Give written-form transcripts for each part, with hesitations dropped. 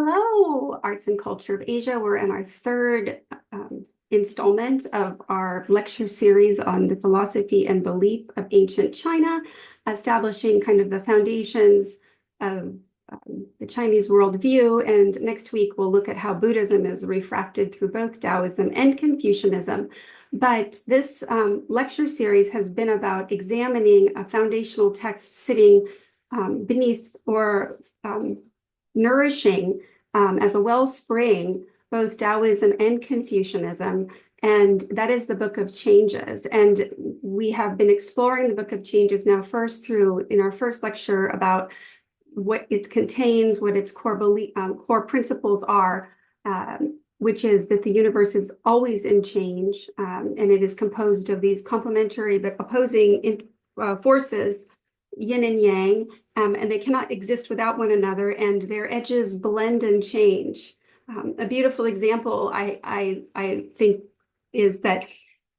Hello, Arts and Culture of Asia. We're in our third installment of our lecture series on the philosophy and belief of ancient China, establishing kind of the foundations of the Chinese worldview. And next week, we'll look at how Buddhism is refracted through both Daoism and Confucianism. But this lecture series has been about examining a foundational text sitting beneath or nourishing as a wellspring both Daoism and Confucianism, and that is the Book of Changes. And we have been exploring the Book of Changes now first through in our first lecture about what it contains, what its core principles are, which is that the universe is always in change, and it is composed of these complementary but opposing forces, yin and yang, and they cannot exist without one another, and their edges blend and change. A beautiful example, I think, is that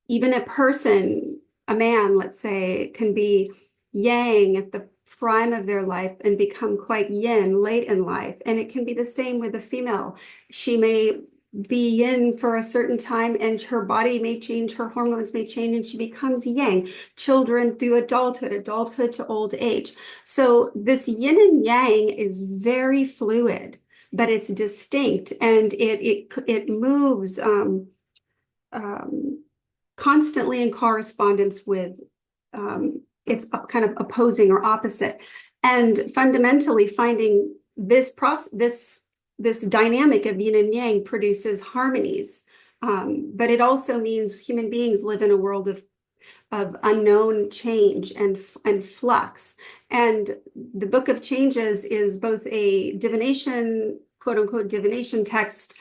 even a person, a man, let's say, can be yang at the prime of their life and become quite yin late in life. And it can be the same with a female. She may be yin for a certain time and her body may change, her hormones may change, and she becomes yang. Children through adulthood to old age. So this yin and yang is very fluid, but it's distinct, and it moves constantly in correspondence with its kind of opposing or opposite. And fundamentally finding this dynamic of yin and yang produces harmonies, but it also means human beings live in a world of unknown change and flux. And the Book of Changes is both a divination, quote unquote, divination text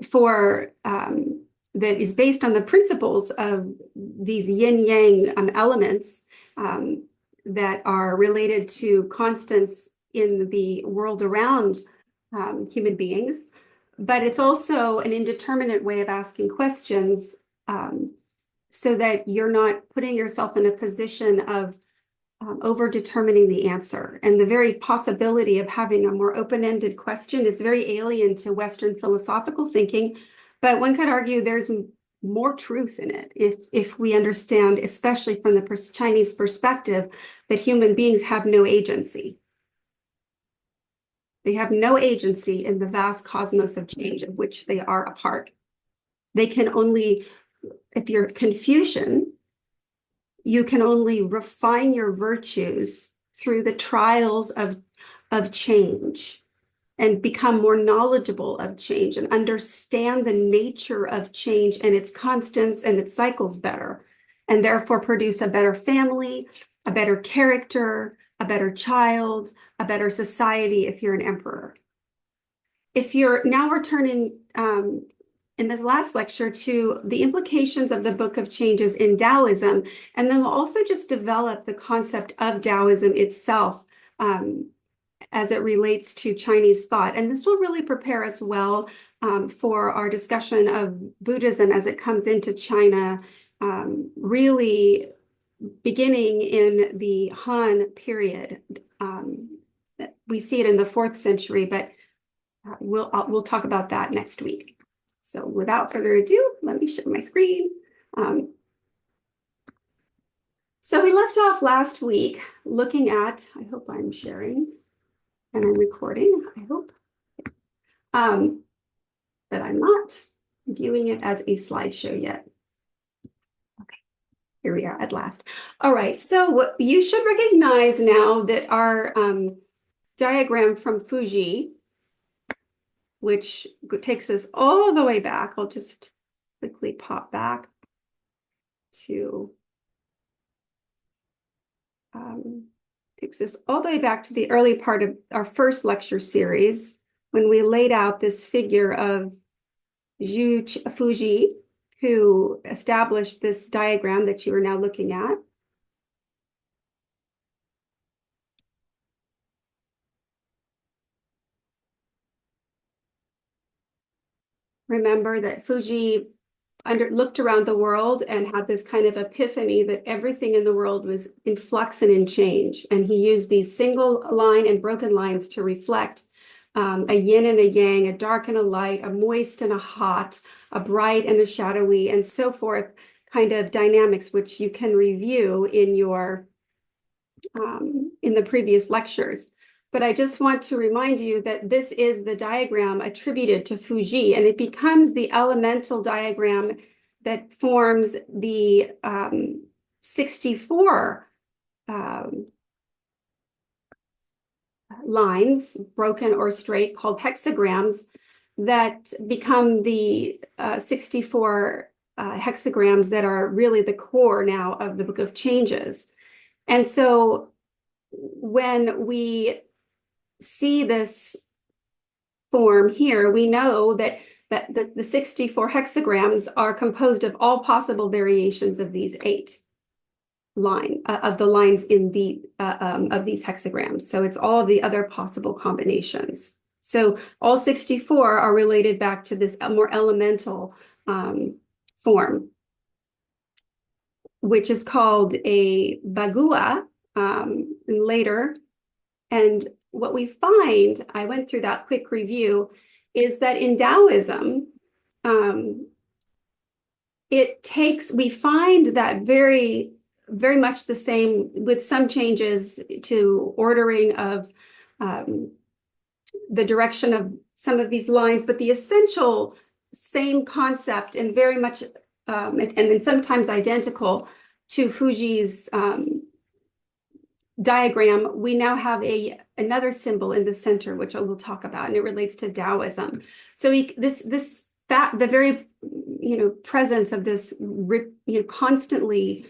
for that is based on the principles of these yin yang elements that are related to constants in the world around human beings, but it's also an indeterminate way of asking questions, so that you're not putting yourself in a position of over-determining the answer. And the very possibility of having a more open-ended question is very alien to Western philosophical thinking, but one could argue there's more truth in it if we understand, especially from the Chinese perspective, that human beings have no agency. They have no agency in the vast cosmos of change of which they are a part. They can only, if you're Confucian, you can only refine your virtues through the trials of change and become more knowledgeable of change and understand the nature of change and its constants and its cycles better, and therefore produce a better family, a better character, a better child, a better society if you're an emperor. If you're now returning in this last lecture to the implications of the Book of Changes in Daoism, and then we'll also just develop the concept of Daoism itself as it relates to Chinese thought. And this will really prepare us well for our discussion of Buddhism as it comes into China, really beginning in the Han period. We see it in the 4th century, but we'll talk about that next week. So without further ado, let me share my screen. So we left off last week looking at, I hope I'm sharing and I'm recording, I hope, but I'm not viewing it as a slideshow yet. Here we are at last. All right, so you should recognize now that our diagram from Fuji, which takes us all the way back, I'll just quickly pop back to, takes us all the way back to the early part of our first lecture series, when we laid out this figure of Zhu Fuji, who established this diagram that you are now looking at. Remember that Fuji looked around the world and had this kind of epiphany that everything in the world was in flux and in change. And he used these single line and broken lines to reflect a yin and a yang, a dark and a light, a moist and a hot, a bright and a shadowy, and so forth, kind of dynamics, which you can review in your in the previous lectures. But I just want to remind you that this is the diagram attributed to Fuji, and it becomes the elemental diagram that forms the 64 lines, broken or straight, called hexagrams, that become the 64 hexagrams that are really the core now of the Book of Changes. And so when we see this form here, we know that the 64 hexagrams are composed of all possible variations of these 8 of the lines in the of these hexagrams. So it's all of the other possible combinations. So all 64 are related back to this more elemental form, which is called a bagua later. And what we find, I went through that quick review, is that in Taoism, we find that very much the same, with some changes to ordering of the direction of some of these lines, but the essential same concept and very much, and then sometimes identical to Fuji's diagram. We now have another symbol in the center, which I will talk about, and it relates to Taoism. So the very presence of this constantly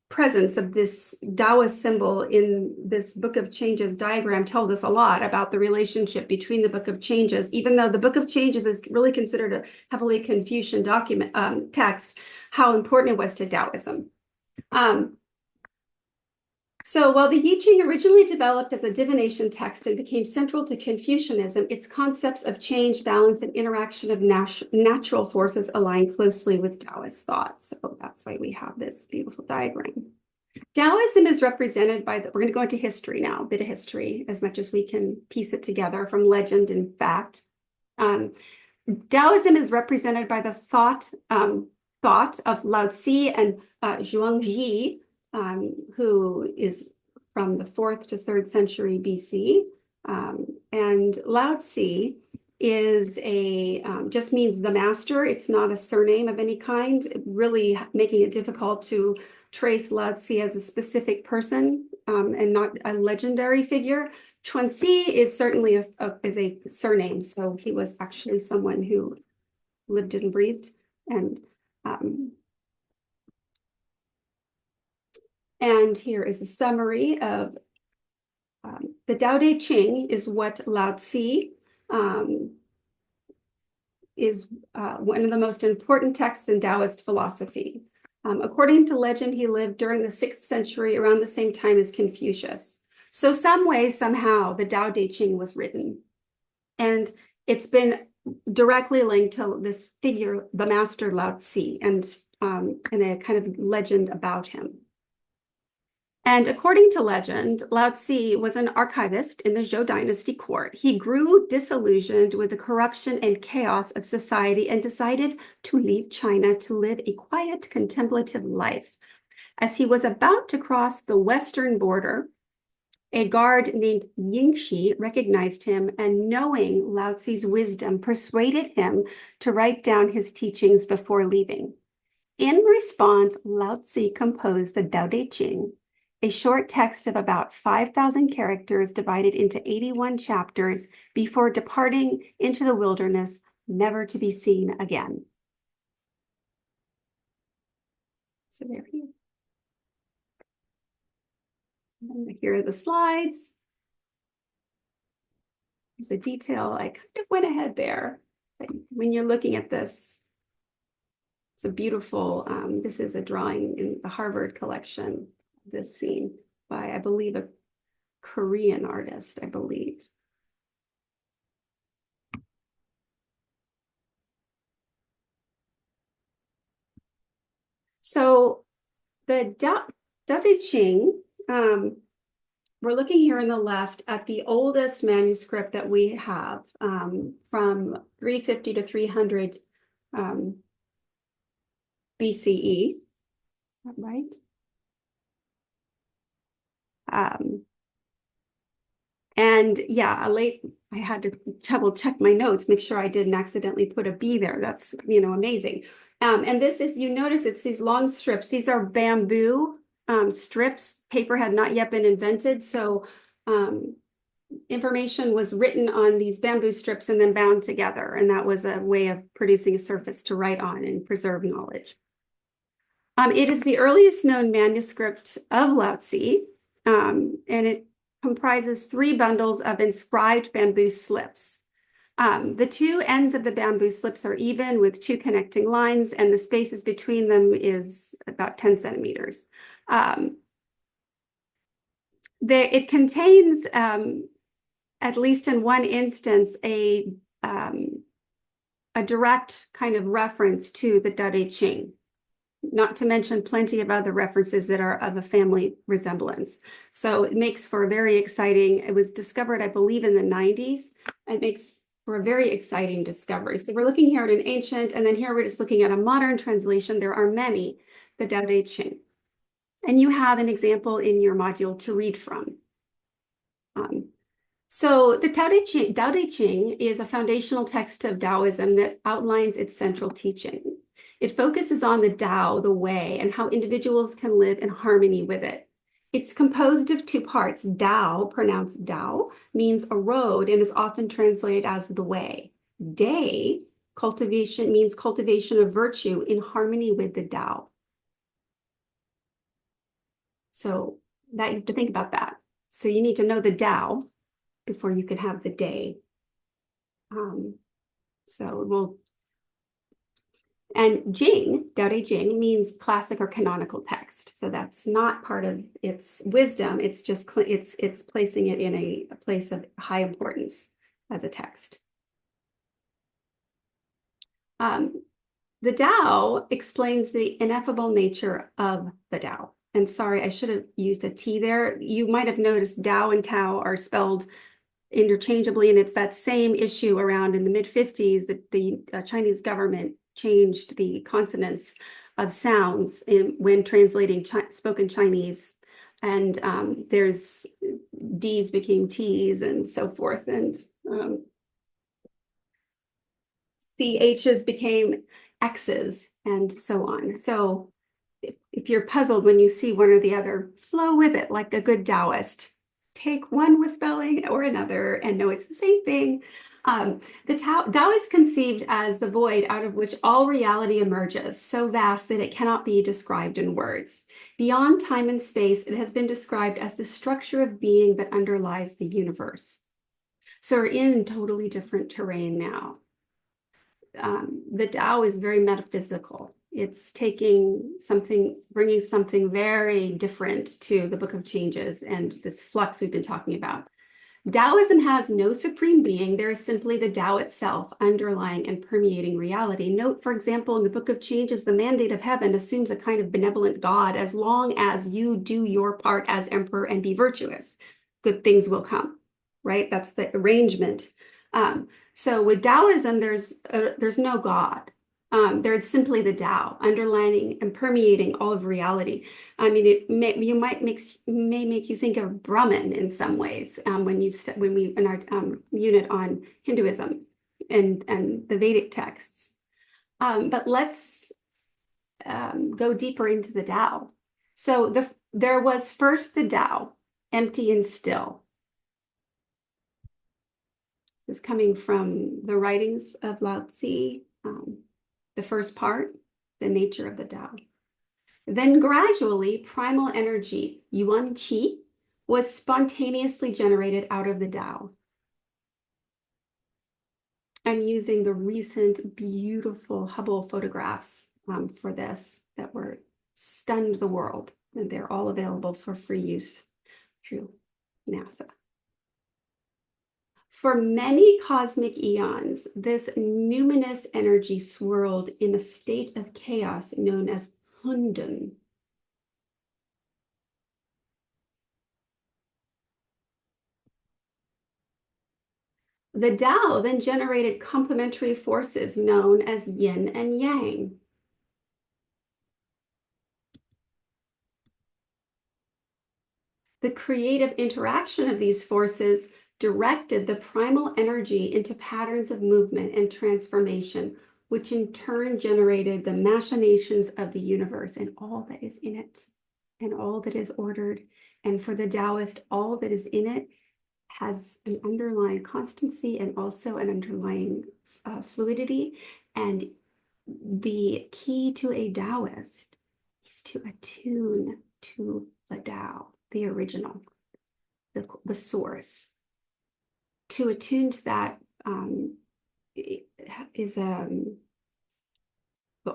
presence of this Taoist symbol in this Book of Changes diagram tells us a lot about the relationship between the Book of Changes, even though the Book of Changes is really considered a heavily Confucian document text, how important it was to Taoism. So while the I Ching originally developed as a divination text and became central to Confucianism, its concepts of change, balance, and interaction of natural forces align closely with Taoist thought. So that's why we have this beautiful diagram. Taoism is represented by we're going to go into history now, a bit of history, as much as we can piece it together from legend and fact. Taoism is represented by the thought of Lao Tzu and Zhuangzi, who is from the 4th to 3rd century BC. And Lao Tzu is just means the master. It's not a surname of any kind, really making it difficult to trace Lao Tzu as a specific person and not a legendary figure. Chuanxi is certainly is a surname, so he was actually someone who lived and breathed. And here is a summary of the Tao Te Ching is what Lao Tzu is one of the most important texts in Taoist philosophy. According to legend, he lived during the 6th century, around the same time as Confucius. So some way, somehow, the Tao Te Ching was written. And it's been directly linked to this figure, the master Lao Tzu, and a kind of legend about him. And according to legend, Lao Tzu was an archivist in the Zhou dynasty court. He grew disillusioned with the corruption and chaos of society and decided to leave China to live a quiet, contemplative life. As he was about to cross the western border, a guard named Yingxi recognized him, and knowing Lao Tzu's wisdom, persuaded him to write down his teachings before leaving. In response, Lao Tzu composed the Tao Te Ching, a short text of about 5,000 characters divided into 81 chapters before departing into the wilderness, never to be seen again. So there he is. And here are the slides. There's a detail. I kind of went ahead there. But when you're looking at this, it's a beautiful, this is a drawing in the Harvard collection, this scene by, I believe, a Korean artist, I believe. So the Tao Te Ching we're looking here on the left at the oldest manuscript that we have, from 350 to 300 BCE, right? And yeah, I had to double check my notes, make sure I didn't accidentally put a B there. That's, amazing. And this is, you notice it's these long strips. These are bamboo strips. Paper had not yet been invented. So information was written on these bamboo strips and then bound together. And that was a way of producing a surface to write on and preserve knowledge. It is the earliest known manuscript of Lao Tzu, and it comprises 3 bundles of inscribed bamboo slips. The 2 ends of the bamboo slips are even with 2 connecting lines, and the spaces between them is about 10 centimeters. It contains, at least in one instance, a direct kind of reference to the Tao Te Ching, not to mention plenty of other references that are of a family resemblance. So it makes for a very exciting, it was discovered, I believe, in the 90s. It makes for a very exciting discovery. So we're looking here at an ancient, and then here we're just looking at a modern translation. There are many, the Tao Te Ching. And you have an example in your module to read from. So the Tao Te Ching is a foundational text of Daoism that outlines its central teaching. It focuses on the Tao, the way, and how individuals can live in harmony with it. It's composed of 2 parts. Tao, pronounced Dao, means a road and is often translated as the way. Day, cultivation, means cultivation of virtue in harmony with the Tao. So that you have to think about that. So you need to know the Tao before you can have the day. And Jing, Tao Te Ching, means classic or canonical text. So that's not part of its wisdom. It's just it's placing it in a place of high importance as a text. The Tao explains the ineffable nature of the Tao. And sorry, I should have used a T there. You might have noticed Tao and Tao are spelled interchangeably, and it's that same issue around in the mid-50s that the Chinese government changed the consonants of sounds when translating spoken Chinese, and there's D's became T's and so forth, and CH's became X's and so on. So if you're puzzled when you see one or the other, flow with it like a good Taoist. Take one with spelling or another and know it's the same thing. The Tao is conceived as the void out of which all reality emerges, so vast that it cannot be described in words. Beyond time and space, it has been described as the structure of being that underlies the universe. So we're in totally different terrain now. The Tao is very metaphysical. It's taking something, bringing something very different to the Book of Changes and this flux we've been talking about. Taoism has no supreme being. There is simply the Tao itself, underlying and permeating reality. Note, for example, in the Book of Changes, the mandate of heaven assumes a kind of benevolent God. As long as you do your part as emperor and be virtuous, good things will come, right? That's the arrangement. So with Taoism, there's no God. There's simply the Tao underlining and permeating all of reality. I mean, it may make you think of Brahman in some ways when we in our unit on Hinduism and the Vedic texts. But let's go deeper into the Tao. So there was first the Tao, empty and still. This is coming from the writings of Lao Tzu. The first part, the nature of the Tao. Then gradually, primal energy, Yuan Qi, was spontaneously generated out of the Tao. I'm using the recent beautiful Hubble photographs for this that were stunned the world, and they're all available for free use through NASA. For many cosmic eons, this numinous energy swirled in a state of chaos known as Hundun. The Tao then generated complementary forces known as yin and yang. The creative interaction of these forces directed the primal energy into patterns of movement and transformation, which in turn generated the machinations of the universe and all that is in it, and all that is ordered. And for the Taoist, all that is in it has an underlying constancy and also an underlying fluidity. And the key to a Taoist is to attune to the Tao, the original, the source. To attune to that is the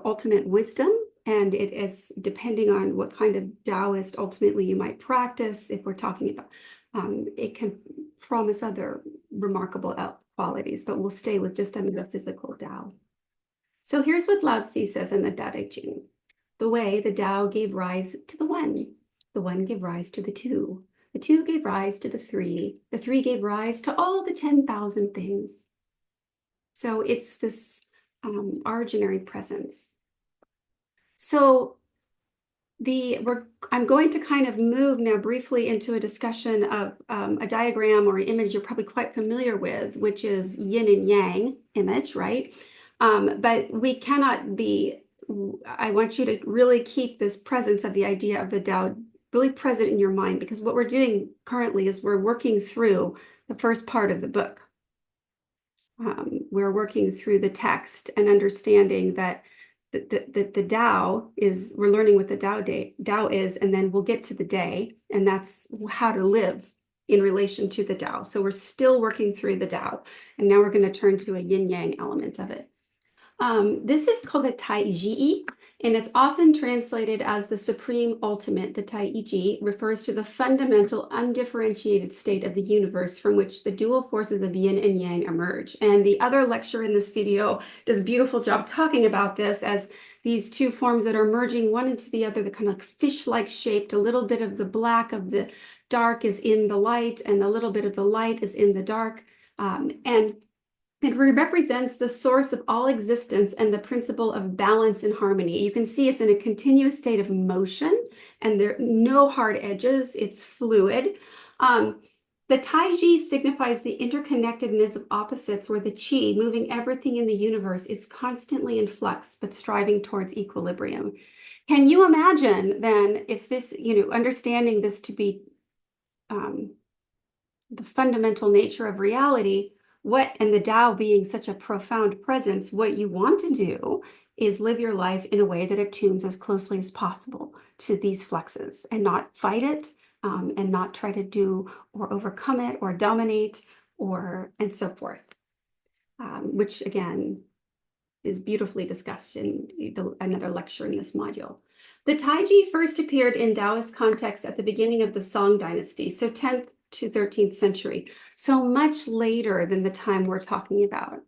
ultimate wisdom, and it is depending on what kind of Taoist ultimately you might practice. If we're talking about, it can promise other remarkable qualities, but we'll stay with just a metaphysical Tao. So here's what Lao Tzu says in the Tao Te Ching. The way, the Tao gave rise to the one gave rise to the two gave rise to the three gave rise to all the 10,000 things. So it's this originary presence. So I'm going to kind of move now briefly into a discussion of a diagram or an image you're probably quite familiar with, which is yin and yang image, right? But we cannot I want you to really keep this presence of the idea of the Tao really present in your mind, because what we're doing currently is we're working through the first part of the book. We're working through the text and understanding that the Tao is, we're learning what the Tao is, and then we'll get to the day, and that's how to live in relation to the Tao. So we're still working through the Tao, and now we're going to turn to a yin yang element of it. This is called the Tai Ji, and it's often translated as the supreme ultimate. The Tai Ji refers to the fundamental, undifferentiated state of the universe from which the dual forces of yin and yang emerge. And the other lecturer in this video does a beautiful job talking about this as these two forms that are merging one into the other, the kind of like fish-like shaped. A little bit of the black of the dark is in the light, and a little bit of the light is in the dark. And it represents the source of all existence and the principle of balance and harmony. You can see it's in a continuous state of motion, and there are no hard edges. It's fluid. The Taiji signifies the interconnectedness of opposites, where the Qi, moving everything in the universe, is constantly in flux, but striving towards equilibrium. Can you imagine then if this, understanding this to be the fundamental nature of reality, and the Tao being such a profound presence, what you want to do is live your life in a way that attunes as closely as possible to these fluxes and not fight it, and not try to do or overcome it or dominate and so forth, which again is beautifully discussed in another lecture in this module. The Taiji first appeared in Taoist context at the beginning of the Song dynasty, so 10th to 13th century, so much later than the time we're talking about.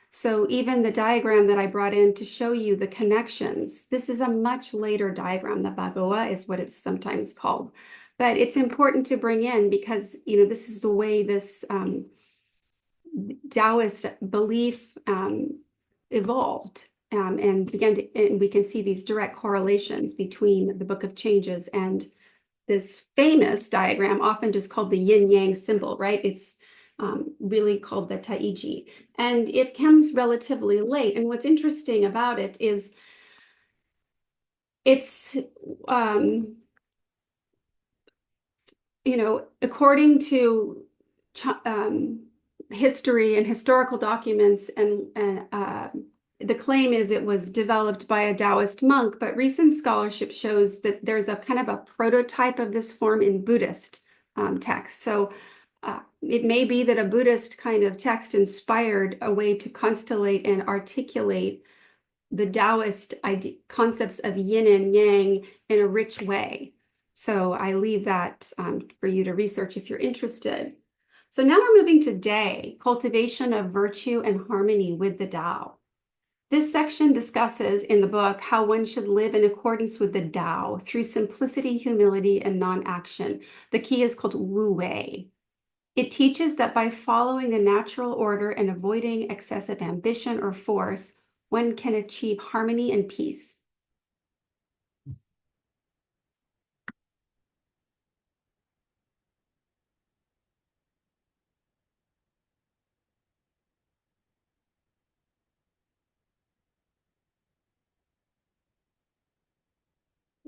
So even the diagram that I brought in to show you the connections, this is a much later diagram. The Bagoa is what it's sometimes called. But it's important to bring in because, this is the way this Taoist belief evolved and we can see these direct correlations between the Book of Changes and this famous diagram, often just called the yin-yang symbol, right? It's really called the Taiji. And it comes relatively late. And what's interesting about it is it's, according to history and historical documents, and the claim is it was developed by a Taoist monk, but recent scholarship shows that there's a kind of a prototype of this form in Buddhist texts. So it may be that a Buddhist kind of text inspired a way to constellate and articulate the Taoist concepts of yin and yang in a rich way. So I leave that for you to research if you're interested. So now we're moving to day, cultivation of virtue and harmony with the Tao. This section discusses in the book how one should live in accordance with the Tao through simplicity, humility, and non-action. The key is called Wu Wei. It teaches that by following the natural order and avoiding excessive ambition or force, one can achieve harmony and peace.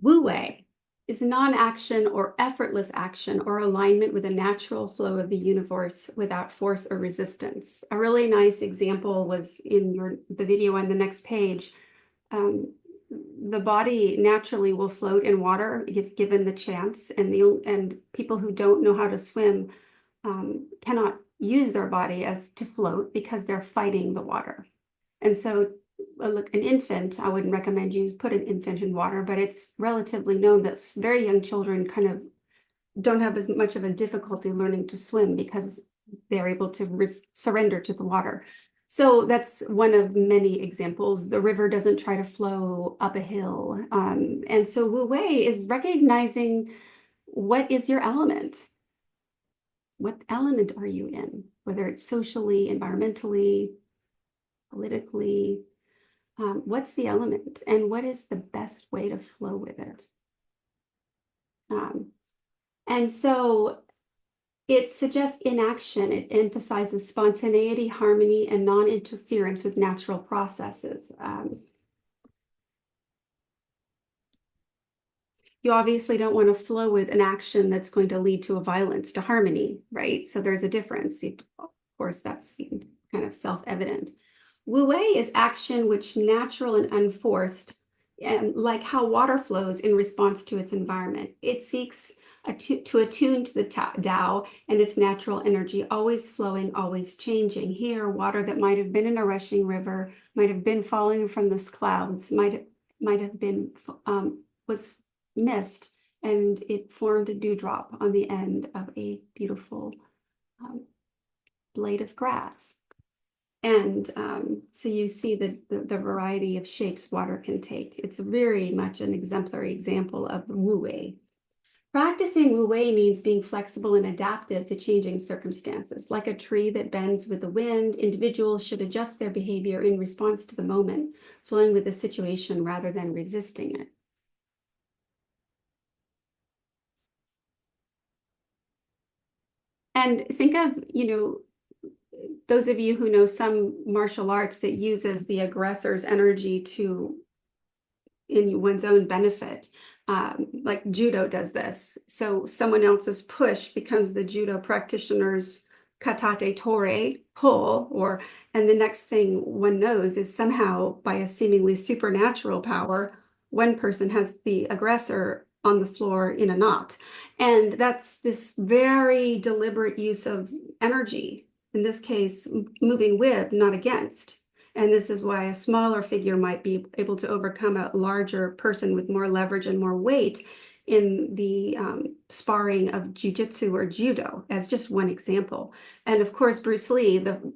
Wu Wei is non-action or effortless action or alignment with the natural flow of the universe without force or resistance. A really nice example was in the video on the next page. The body naturally will float in water if given the chance, and people who don't know how to swim cannot use their body as to float because they're fighting the water. And so look, an infant, I wouldn't recommend you put an infant in water, but it's relatively known that very young children kind of don't have as much of a difficulty learning to swim because they're able to surrender to the water. So that's one of many examples. The river doesn't try to flow up a hill. And so Wu Wei is recognizing what is your element? What element are you in? Whether it's socially, environmentally, politically, what's the element and what is the best way to flow with it? And so it suggests inaction. It emphasizes spontaneity, harmony, and non-interference with natural processes. You obviously don't want to flow with an action that's going to lead to a violence, to harmony, right? So there's a difference. Of course, that's kind of self-evident. Wu Wei is action which natural and unforced, and like how water flows in response to its environment. It seeks to attune to the Tao and its natural energy, always flowing, always changing. Here, water that might have been in a rushing river, might have been falling from the clouds, might have been was mist, and it formed a dewdrop on the end of a beautiful blade of grass. And so you see the variety of shapes water can take. It's very much an exemplary example of Wu Wei. Practicing Wu Wei means being flexible and adaptive to changing circumstances. Like a tree that bends with the wind, individuals should adjust their behavior in response to the moment, flowing with the situation rather than resisting it. And think of, those of you who know some martial arts that uses the aggressor's energy in one's own benefit, like judo does this. So someone else's push becomes the judo practitioner's katate tore pull, and the next thing one knows is somehow by a seemingly supernatural power, one person has the aggressor on the floor in a knot. And that's this very deliberate use of energy, in this case, moving with, not against. And this is why a smaller figure might be able to overcome a larger person with more leverage and more weight in the sparring of jujitsu or judo, as just one example. And of course, Bruce Lee, the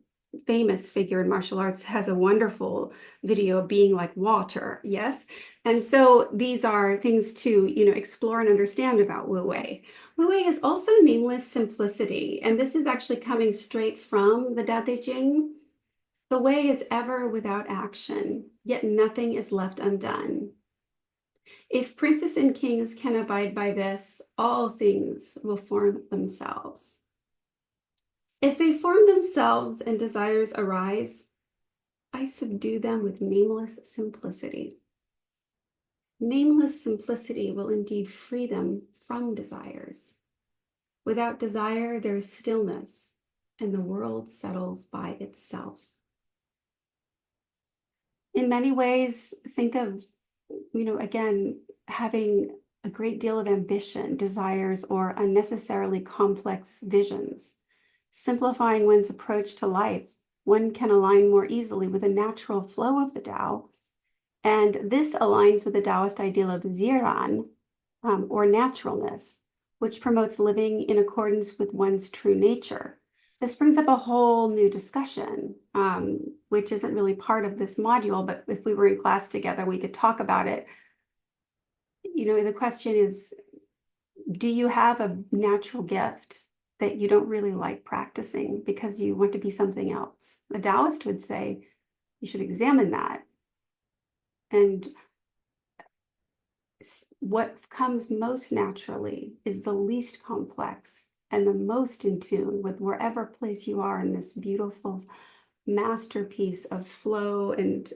famous figure in martial arts, has a wonderful video of being like water, yes? And so these are things to, explore and understand about Wu Wei. Wu Wei is also nameless simplicity, and this is actually coming straight from the Tao Te Ching. The way is ever without action, yet nothing is left undone. If princes and kings can abide by this, all things will form themselves. If they form themselves and desires arise, I subdue them with nameless simplicity. Nameless simplicity will indeed free them from desires. Without desire, there is stillness, and the world settles by itself. In many ways, think of, again, having a great deal of ambition, desires, or unnecessarily complex visions. Simplifying one's approach to life, one can align more easily with a natural flow of the Tao. And this aligns with the Taoist ideal of ziran, or naturalness, which promotes living in accordance with one's true nature. This brings up a whole new discussion, which isn't really part of this module, but if we were in class together, we could talk about it. The question is, do you have a natural gift that you don't really like practicing because you want to be something else. A Taoist would say you should examine that. And what comes most naturally is the least complex and the most in tune with wherever place you are in this beautiful masterpiece of flow and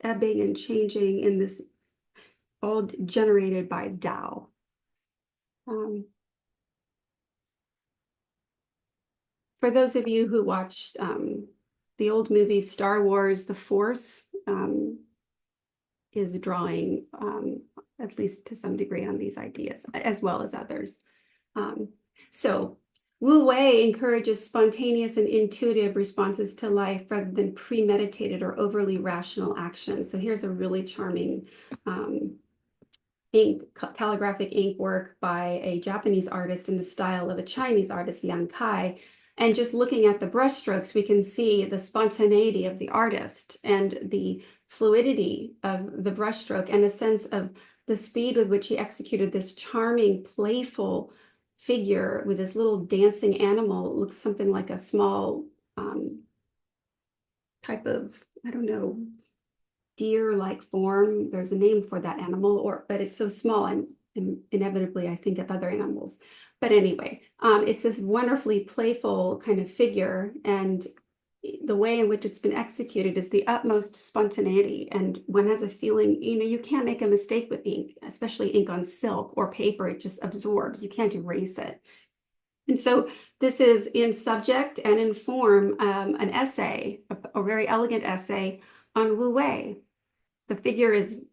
ebbing and changing in this, all generated by Tao. For those of you who watched the old movie Star Wars, The Force is drawing, at least to some degree, on these ideas, as well as others. So Wu Wei encourages spontaneous and intuitive responses to life rather than premeditated or overly rational action. So here's a really charming calligraphic ink work by a Japanese artist in the style of a Chinese artist, Liang Kai. And just looking at the brushstrokes, we can see the spontaneity of the artist and the fluidity of the brushstroke and a sense of the speed with which he executed this charming, playful figure with this little dancing animal. It looks something like a small type of, I don't know, deer-like form. There's a name for that animal, but it's so small, and inevitably I think of other animals. But anyway, it's this wonderfully playful kind of figure, and the way in which it's been executed is the utmost spontaneity. And one has a feeling, you can't make a mistake with ink, especially ink on silk or paper. It just absorbs. You can't erase it. And so this is in subject and in form, an essay, a very elegant essay on Wu Wei. The figure is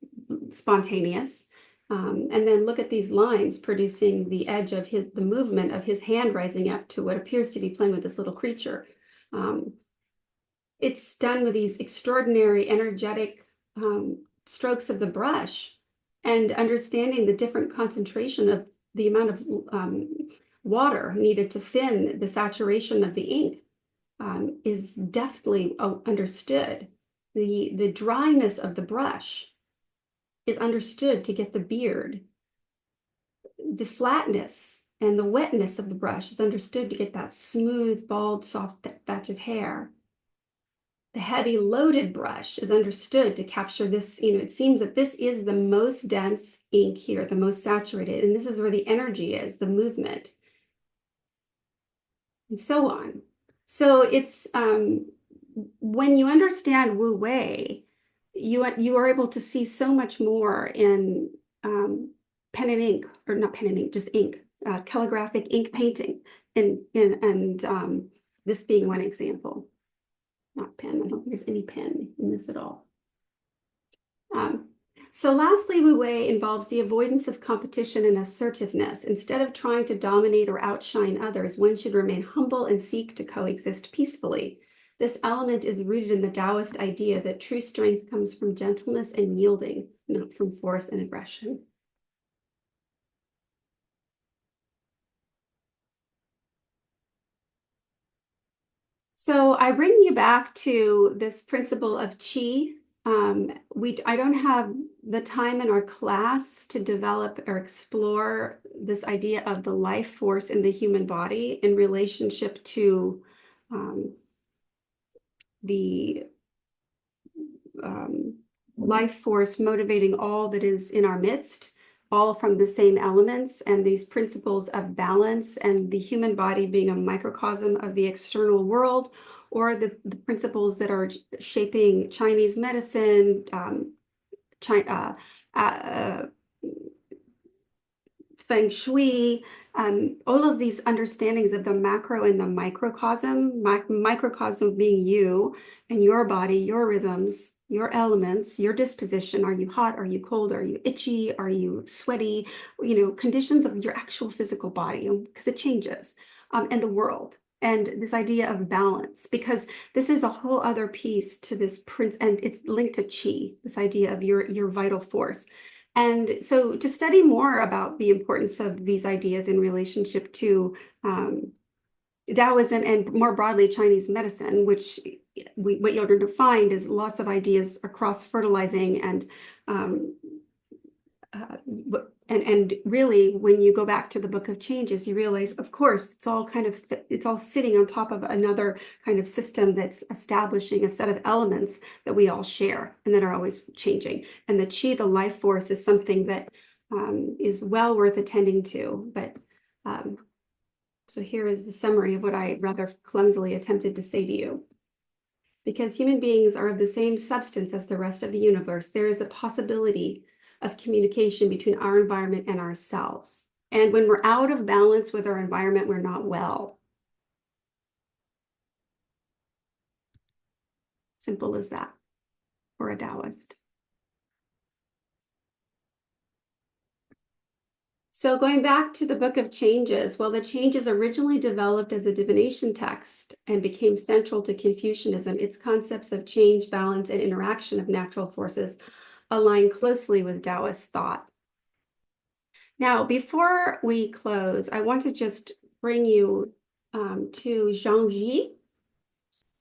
spontaneous. And then look at these lines producing the edge of the movement of his hand rising up to what appears to be playing with this little creature. It's done with these extraordinary energetic strokes of the brush, and understanding the different concentration of the amount of water needed to thin the saturation of the ink is deftly understood. The dryness of the brush is understood to get the beard. The flatness and the wetness of the brush is understood to get that smooth, bald, soft thatch of hair. The heavy loaded brush is understood to capture this, it seems that this is the most dense ink here, the most saturated, and this is where the energy is, the movement, and so on. So it's, when you understand Wu Wei, you are able to see so much more in pen and ink, or not pen and ink, just ink, calligraphic ink painting, and this being one example. Not pen, I don't think there's any pen in this at all. So lastly, Wu Wei involves the avoidance of competition and assertiveness. Instead of trying to dominate or outshine others, one should remain humble and seek to coexist peacefully. This element is rooted in the Taoist idea that true strength comes from gentleness and yielding, not from force and aggression. So I bring you back to this principle of qi. I don't have the time in our class to develop or explore this idea of the life force in the human body in relationship to the life force motivating all that is in our midst, all from the same elements, and these principles of balance, and the human body being a microcosm of the external world, or the principles that are shaping Chinese medicine, Feng Shui, all of these understandings of the macro and the microcosm, microcosm being you and your body, your rhythms, your elements, your disposition. Are you hot? Are you cold? Are you itchy? Are you sweaty? Conditions of your actual physical body, because it changes, and the world. And this idea of balance, because this is a whole other piece to this and it's linked to qi, this idea of your vital force. And so to study more about the importance of these ideas in relationship to Daoism and more broadly Chinese medicine, which what you're going to find is lots of ideas across fertilizing and And really, when you go back to the Book of Changes, you realize, of course, it's all sitting on top of another kind of system that's establishing a set of elements that we all share and that are always changing. And the chi, the life force, is something that is well worth attending to. But so here is the summary of what I rather clumsily attempted to say to you. Because human beings are of the same substance as the rest of the universe, there is a possibility of communication between our environment and ourselves. And when we're out of balance with our environment, we're not well. Simple as that for a Taoist. So going back to the Book of Changes, well, the Changes originally developed as a divination text and became central to Confucianism. Its concepts of change, balance, and interaction of natural forces align closely with Taoist thought. Now, before we close, I want to just bring you to Zhang Yi,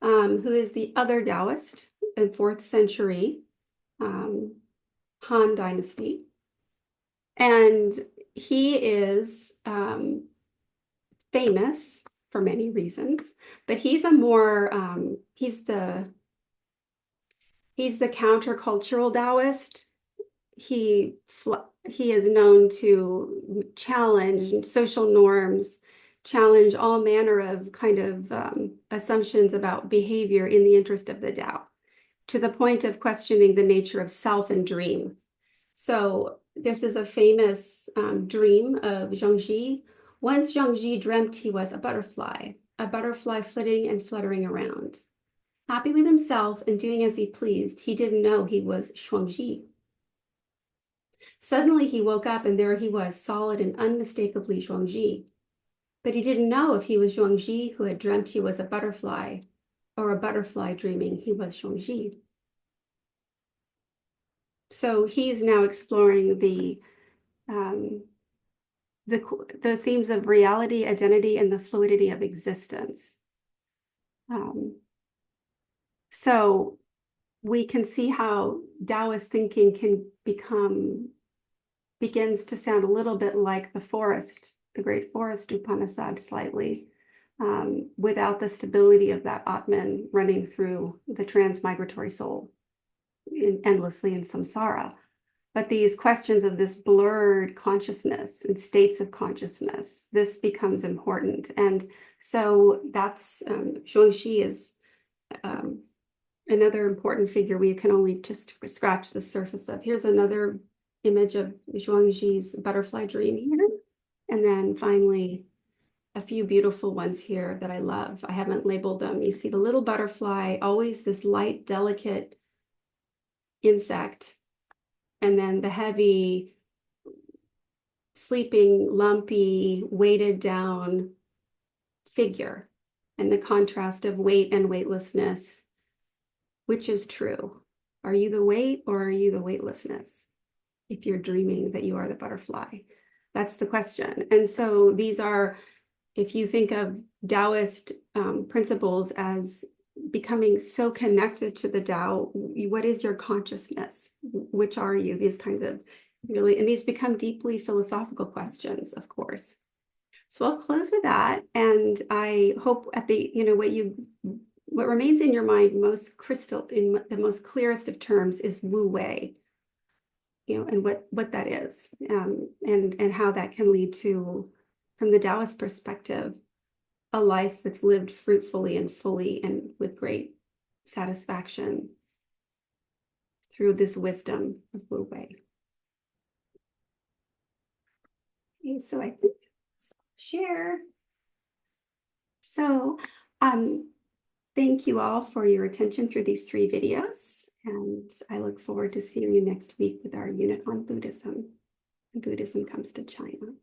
who is the other Taoist in 4th century Han Dynasty. And he is famous for many reasons, but he's a more, he's the countercultural Taoist. He is known to challenge social norms, challenge all manner of kind of assumptions about behavior in the interest of the Tao, to the point of questioning the nature of self and dream. So this is a famous dream of Zhangji. Once Zhangji dreamt he was a butterfly flitting and fluttering around. Happy with himself and doing as he pleased, he didn't know he was Shuangji. Suddenly he woke up and there he was, solid and unmistakably Zhuangji. But he didn't know if he was Zhuangji who had dreamt he was a butterfly, or a butterfly dreaming he was Zhuangji. So he's now exploring the themes of reality, identity, and the fluidity of existence. So we can see how Taoist thinking begins to sound a little bit like the Great Forest Upanishad slightly, without the stability of that Atman running through the transmigratory soul endlessly in samsara. But these questions of this blurred consciousness and states of consciousness, this becomes important. And so that's Zhuangxi is another important figure we can only just scratch the surface of. Here's another image of Zhuangxi's butterfly dream here. And then finally, a few beautiful ones here that I love. I haven't labeled them. You see the little butterfly, always this light, delicate insect. And then the heavy, sleeping, lumpy, weighted down figure. And the contrast of weight and weightlessness. Which is true? Are you the weight or are you the weightlessness? If you're dreaming that you are the butterfly, that's the question. And so these are, if you think of Taoist principles as becoming so connected to the Tao, what is your consciousness? Which are you? These kinds of really, and these become deeply philosophical questions, of course. So I'll close with that. And I hope at the, what remains in your mind in the most clearest of terms is Wu Wei, and what that is, and how that can lead to, from the Taoist perspective, a life that's lived fruitfully and fully and with great satisfaction through this wisdom of Wu Wei. Okay, so I think share. So thank you all for your attention through these 3 videos, and I look forward to seeing you next week with our unit on Buddhism. Buddhism comes to China.